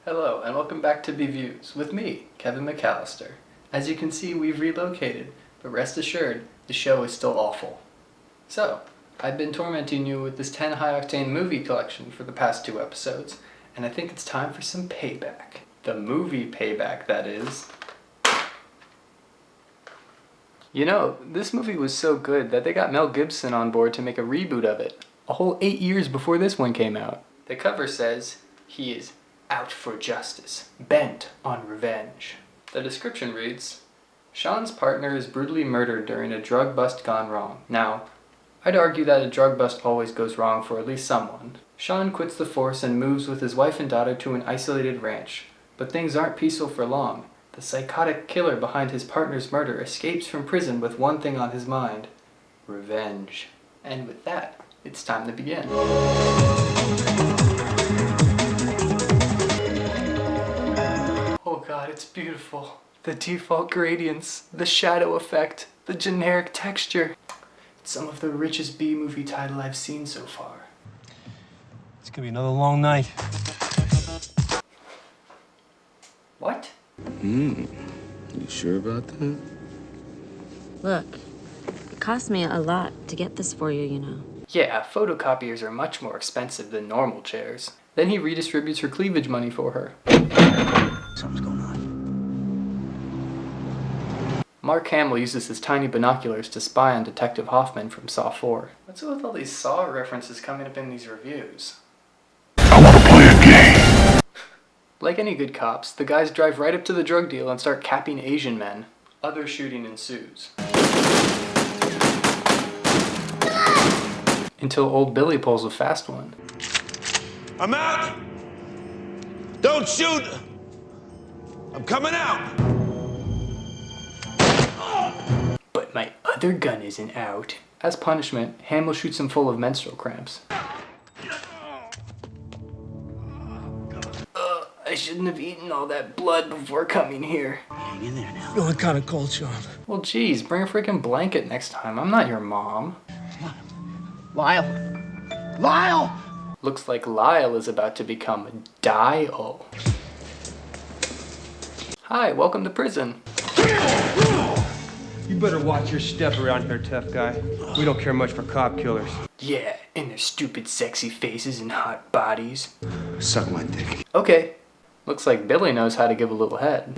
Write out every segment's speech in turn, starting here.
Hello, and welcome back to Reviews with me, Kevin McAllister. As you can see, we've relocated, but rest assured, the show is still awful. So, I've been tormenting you with this 10 high-octane movie collection for the past 2 episodes, and I think it's time for some payback. The movie payback, that is. You know, this movie was so good that they got Mel Gibson on board to make a reboot of it, a whole 8 years before this one came out. The cover says, he is out for justice, bent on revenge. The description reads, Sean's partner is brutally murdered during a drug bust gone wrong. Now, I'd argue that a drug bust always goes wrong for at least someone. Sean quits the force and moves with his wife and daughter to an isolated ranch. But things aren't peaceful for long. The psychotic killer behind his partner's murder escapes from prison with one thing on his mind: revenge. And with that, it's time to begin. Oh god, it's beautiful. The default gradients, the shadow effect, the generic texture. It's some of the richest B-movie title I've seen so far. It's gonna be another long night. What? You sure about that? Look, it cost me a lot to get this for you, you know. Yeah, photocopiers are much more expensive than normal chairs. Then he redistributes her cleavage money for her. Something's going on. Mark Hamill uses his tiny binoculars to spy on Detective Hoffman from Saw 4. What's with all these Saw references coming up in these reviews? I want to play a game. Like any good cops, the guys drive right up to the drug deal and start capping Asian men. Other shooting ensues. Until old Billy pulls a fast one. I'm out! Don't shoot! I'm coming out! But my other gun isn't out. As punishment, Hamill shoots him full of menstrual cramps. I shouldn't have eaten all that blood before coming here. Hang in there now. Feeling kind of cold, Sean. Well, geez, bring a freaking blanket next time. I'm not your mom. Lyle! Looks like Lyle is about to become Dial. Hi, welcome to prison. You better watch your step around here, tough guy. We don't care much for cop killers. Yeah, and their stupid sexy faces and hot bodies. Suck my dick. Okay, looks like Billy knows how to give a little head.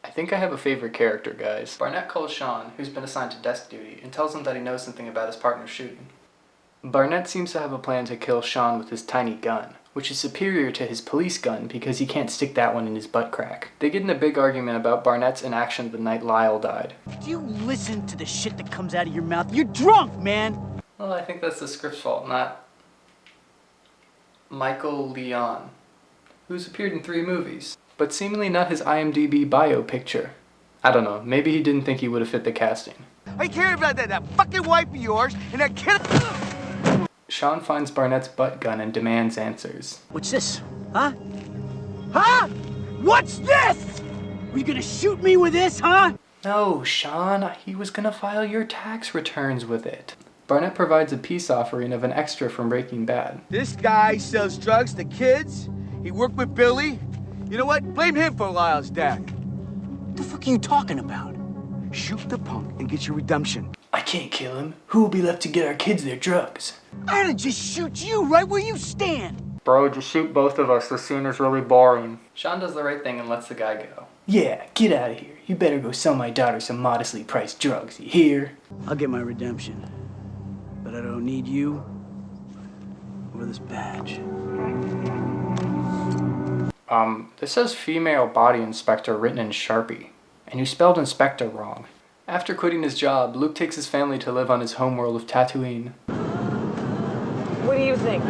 I think I have a favorite character, guys. Barnett calls Sean, who's been assigned to desk duty, and tells him that he knows something about his partner's shooting. Barnett seems to have a plan to kill Sean with his tiny gun, which is superior to his police gun because he can't stick that one in his butt crack. They get in a big argument about Barnett's inaction the night Lyle died. Do you listen to the shit that comes out of your mouth? You're drunk, man! Well, I think that's the script's fault, not Michael Leon, who's appeared in 3 movies, but seemingly not his IMDb bio picture. I don't know, maybe he didn't think he would have fit the casting. I care about that fucking wife of yours and that kid. Sean finds Barnett's butt gun and demands answers. What's this? Huh? Huh? What's this? Are you gonna shoot me with this, huh? No, Sean, he was gonna file your tax returns with it. Barnett provides a peace offering of an extra from Breaking Bad. This guy sells drugs to kids. He worked with Billy. You know what? Blame him for Lyle's death. What the fuck are you talking about? Shoot the punk and get your redemption. I can't kill him. Who will be left to get our kids their drugs? I ought to just shoot you right where you stand. Bro, just shoot both of us. This scene is really boring. Sean does the right thing and lets the guy go. Yeah, get out of here. You better go sell my daughter some modestly priced drugs, you hear? I'll get my redemption. But I don't need you or this badge. This says female body inspector written in Sharpie, and you spelled inspector wrong. After quitting his job, Luke takes his family to live on his homeworld of Tatooine. What do you think?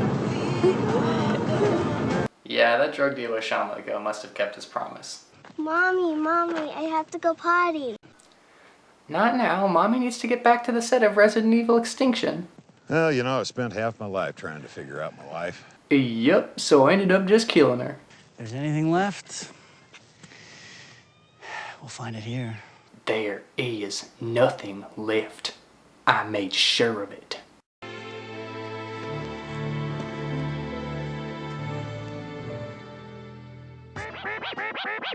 Yeah, that drug dealer Sean let go must have kept his promise. Mommy, I have to go potty. Not now. Mommy needs to get back to the set of Resident Evil Extinction. Well, you know, I spent half my life trying to figure out my life. Yup, so I ended up just killing her. If there's anything left, we'll find it here. There is nothing left. I made sure of it.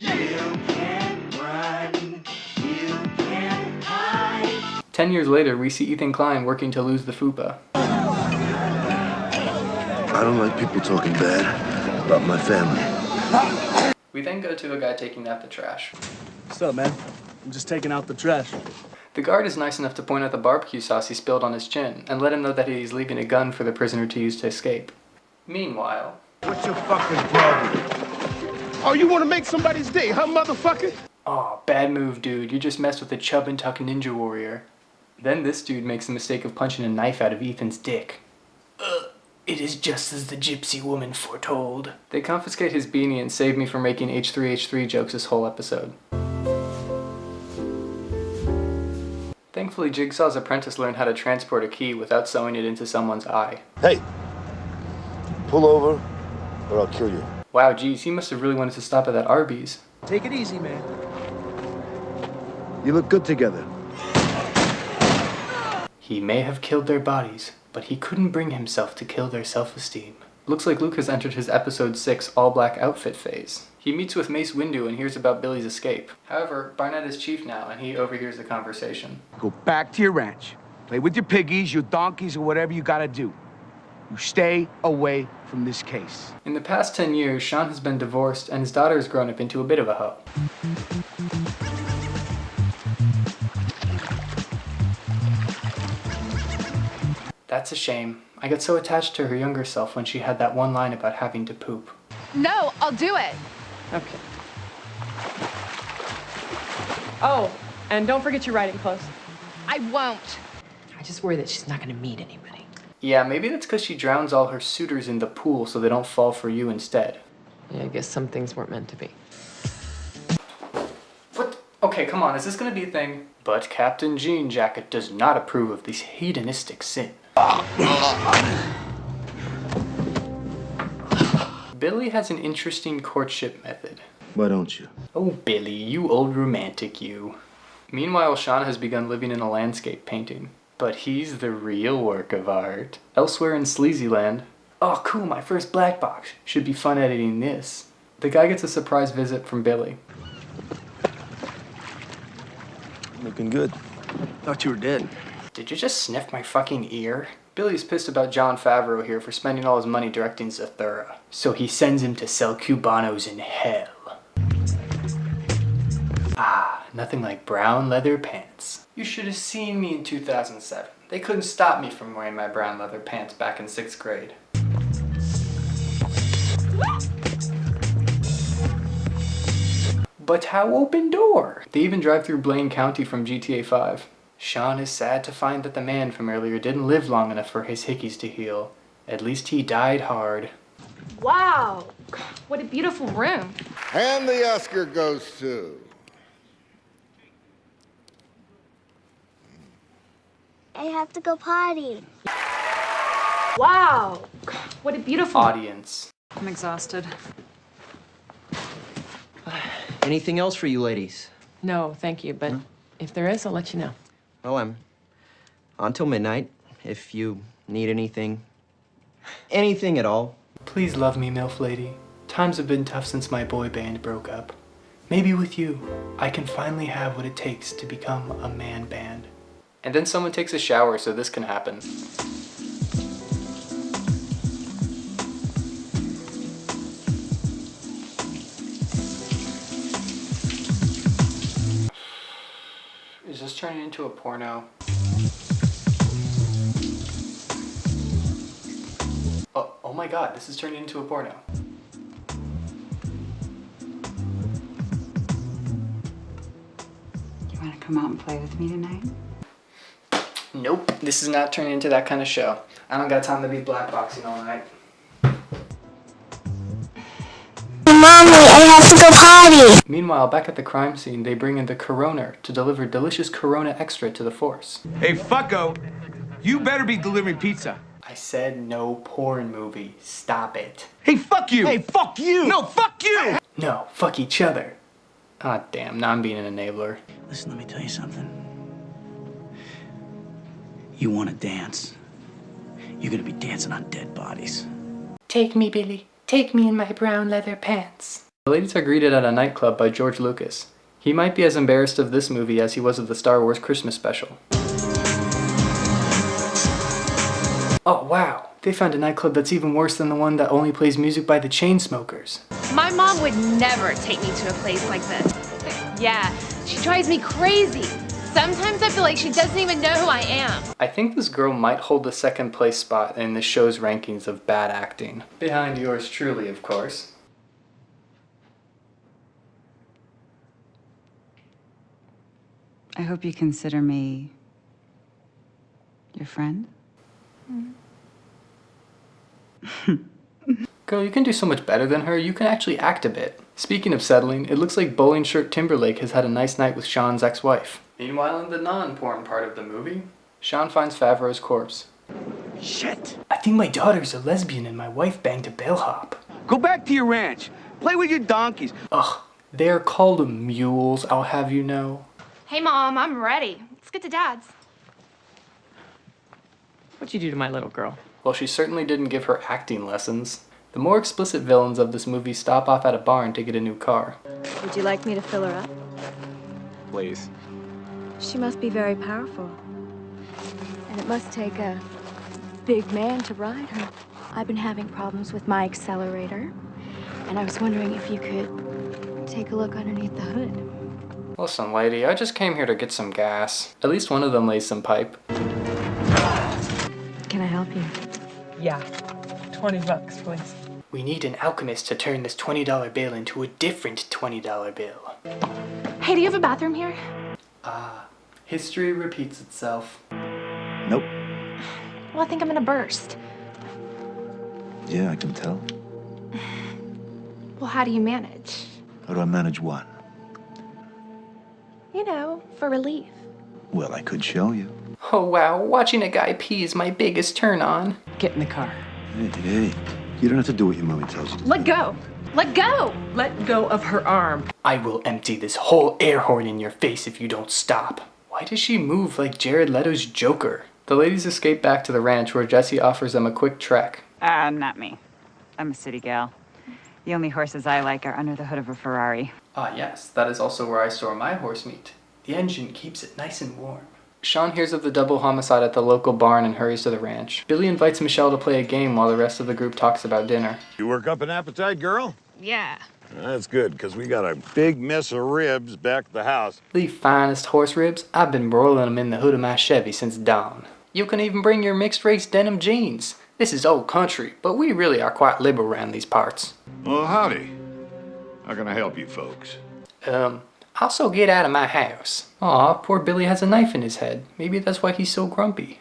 can't run. You can't hide. 10 years later, we see Ethan Klein working to lose the fupa. I don't like people talking bad about my family. We then go to a guy taking out the trash. What's up, man? I'm just taking out the trash. The guard is nice enough to point out the barbecue sauce he spilled on his chin and let him know that he's leaving a gun for the prisoner to use to escape. Meanwhile... What's your fucking problem? Oh, you want to make somebody's day, huh, motherfucker? Aw, bad move, dude. You just messed with a chub and tuck ninja warrior. Then this dude makes the mistake of punching a knife out of Ethan's dick. It is just as the gypsy woman foretold. They confiscate his beanie and save me from making H3H3 jokes this whole episode. Thankfully, Jigsaw's apprentice learned how to transport a key without sewing it into someone's eye. Hey, pull over or I'll kill you. Wow, geez, he must have really wanted to stop at that Arby's. Take it easy, man. You look good together. He may have killed their bodies, but he couldn't bring himself to kill their self-esteem. Looks like Luke has entered his episode 6 all-black outfit phase. He meets with Mace Windu and hears about Billy's escape. However, Barnett is chief now and he overhears the conversation. Go back to your ranch. Play with your piggies, your donkeys, or whatever you gotta do. You stay away from this case. In the past 10 years, Sean has been divorced and his daughter has grown up into a bit of a hoe. That's a shame. I got so attached to her younger self when she had that one line about having to poop. No, I'll do it. Okay. Oh, and don't forget your riding clothes. I won't. I just worry that she's not going to meet anybody. Yeah, maybe that's because she drowns all her suitors in the pool so they don't fall for you instead. Yeah, I guess some things weren't meant to be. What? Okay, come on, is this gonna be a thing? But Captain Jean Jacket does not approve of this hedonistic sin. Billy has an interesting courtship method. Why don't you? Oh, Billy, you old romantic, you. Meanwhile, Sean has begun living in a landscape painting. But he's the real work of art. Elsewhere in Sleazyland, oh cool, my first black box. Should be fun editing this. The guy gets a surprise visit from Billy. Looking good. Thought you were dead. Did you just sniff my fucking ear? Billy's pissed about Jon Favreau here for spending all his money directing Zathura. So he sends him to sell Cubanos in hell. Ah, nothing like brown leather pants. You should have seen me in 2007. They couldn't stop me from wearing my brown leather pants back in 6th grade. But how open door? They even drive through Blaine County from GTA 5. Sean is sad to find that the man from earlier didn't live long enough for his hickeys to heal. At least he died hard. Wow, what a beautiful room. And the Oscar goes to... I have to go potty. Wow, what a beautiful... Audience. I'm exhausted. Anything else for you ladies? No, thank you, but if there is, I'll let you know. Well, I'm on till midnight. If you need anything at all. Please love me, MILF lady. Times have been tough since my boy band broke up. Maybe with you, I can finally have what it takes to become a man band. And then someone takes a shower so this can happen. Is this turning into a porno? Oh my god, this is turning into a porno. You want to come out and play with me tonight? Nope, this is not turning into that kind of show. I don't got time to be blackboxing all night. Mommy, I have to go potty. Meanwhile, back at the crime scene, they bring in the coroner to deliver delicious Corona Extra to the force. Hey, fucko, you better be delivering pizza. I said no porn movie. Stop it. Hey, fuck you! Hey, fuck you! No, fuck you! No, fuck each other. Ah, damn, now I'm being an enabler. Listen, let me tell you something. You want to dance? You're gonna be dancing on dead bodies. Take me, Billy. Take me in my brown leather pants. The ladies are greeted at a nightclub by George Lucas. He might be as embarrassed of this movie as he was of the Star Wars Christmas special. Oh wow, they found a nightclub that's even worse than the one that only plays music by the Chainsmokers. My mom would never take me to a place like this. Yeah, she drives me crazy. Sometimes I feel like she doesn't even know who I am. I think this girl might hold the second place spot in the show's rankings of bad acting. Behind yours truly, of course. I hope you consider me your friend. Girl, you can do so much better than her. You can actually act a bit. Speaking of settling, it looks like Bowling Shirt Timberlake has had a nice night with Sean's ex-wife. Meanwhile, in the non-important part of the movie, Sean finds Favreau's corpse. Shit. I think my daughter's a lesbian and my wife banged a bellhop. Go back to your ranch. Play with your donkeys. Ugh, they're called mules, I'll have you know. Hey, Mom, I'm ready. Let's get to Dad's. What'd you do to my little girl? Well, she certainly didn't give her acting lessons. The more explicit villains of this movie stop off at a barn to get a new car. Would you like me to fill her up? Please. She must be very powerful. And it must take a big man to ride her. I've been having problems with my accelerator, and I was wondering if you could take a look underneath the hood. Listen, lady, I just came here to get some gas. At least one of them lays some pipe. Can I help you? Yeah. $20, please. We need an alchemist to turn this $20 bill into a different $20 bill. Hey, do you have a bathroom here? History repeats itself. Nope. Well, I think I'm gonna burst. Yeah, I can tell. Well, how do you manage? How do I manage what? You know, for relief. Well, I could show you. Oh wow, watching a guy pee is my biggest turn on. Get in the car. Hey, you don't have to do what your mommy tells you to do. Let go! Let go! Let go of her arm. I will empty this whole air horn in your face if you don't stop. Why does she move like Jared Leto's Joker? The ladies escape back to the ranch where Jesse offers them a quick trek. Not me. I'm a city gal. The only horses I like are under the hood of a Ferrari. Ah yes, that is also where I store my horse meat. The engine keeps it nice and warm. Sean hears of the double homicide at the local barn and hurries to the ranch. Billy invites Michelle to play a game while the rest of the group talks about dinner. You work up an appetite, girl? Yeah. That's good, because we got a big mess of ribs back at the house. The finest horse ribs, I've been broiling them in the hood of my Chevy since dawn. You can even bring your mixed race denim jeans. This is old country, but we really are quite liberal around these parts. Well, howdy. How can I help you folks? Also get out of my house. Aw, poor Billy has a knife in his head. Maybe that's why he's so grumpy.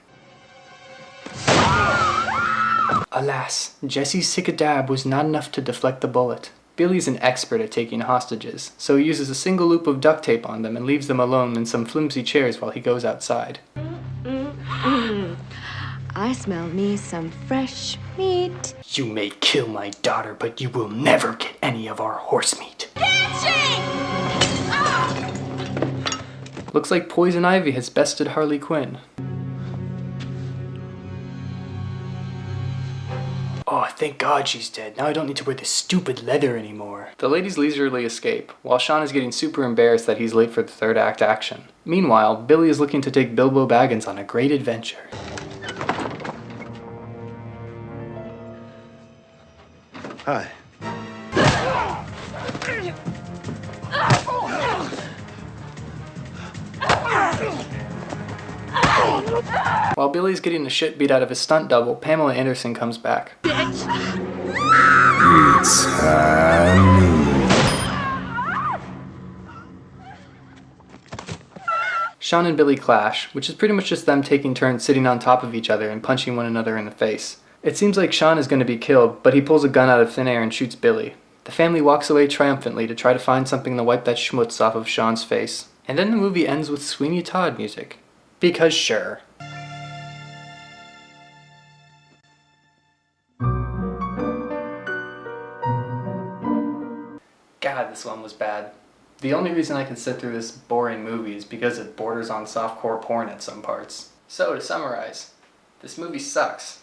Alas, Jesse's sick a dab was not enough to deflect the bullet. Billy's an expert at taking hostages, so he uses a single loop of duct tape on them and leaves them alone in some flimsy chairs while he goes outside. I smell me some fresh meat. You may kill my daughter, but you will never get any of our horse meat. Looks like Poison Ivy has bested Harley Quinn. Oh, thank God she's dead. Now I don't need to wear this stupid leather anymore. The ladies leisurely escape, while Sean is getting super embarrassed that he's late for the third act action. Meanwhile, Billy is looking to take Bilbo Baggins on a great adventure. Hi. While Billy's getting the shit beat out of his stunt double, Pamela Anderson comes back. Sean and Billy clash, which is pretty much just them taking turns sitting on top of each other and punching one another in the face. It seems like Sean is going to be killed, but he pulls a gun out of thin air and shoots Billy. The family walks away triumphantly to try to find something to wipe that schmutz off of Sean's face. And then the movie ends with Sweeney Todd music. Because sure. God, this one was bad. The only reason I could sit through this boring movie is because it borders on softcore porn at some parts. So, to summarize, this movie sucks.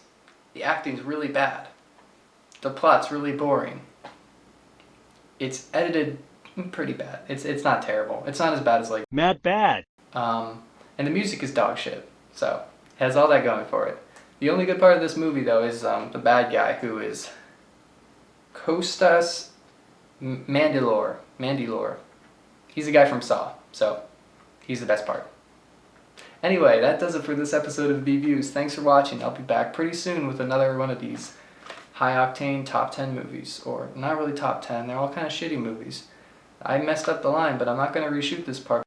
The acting's really bad. The plot's really boring. It's edited pretty bad. It's not terrible. It's not as bad as like Mad Bad. And the music is dog shit. So it has all that going for it. The only good part of this movie though is the bad guy, who is Kostas Mandylor. He's the guy from Saw, so he's the best part. Anyway, that does it for this episode of B-Views. Thanks for watching. I'll be back pretty soon with another one of these high-octane top 10 movies. Or not really top 10, they're all kind of shitty movies. I messed up the line, but I'm not going to reshoot this part.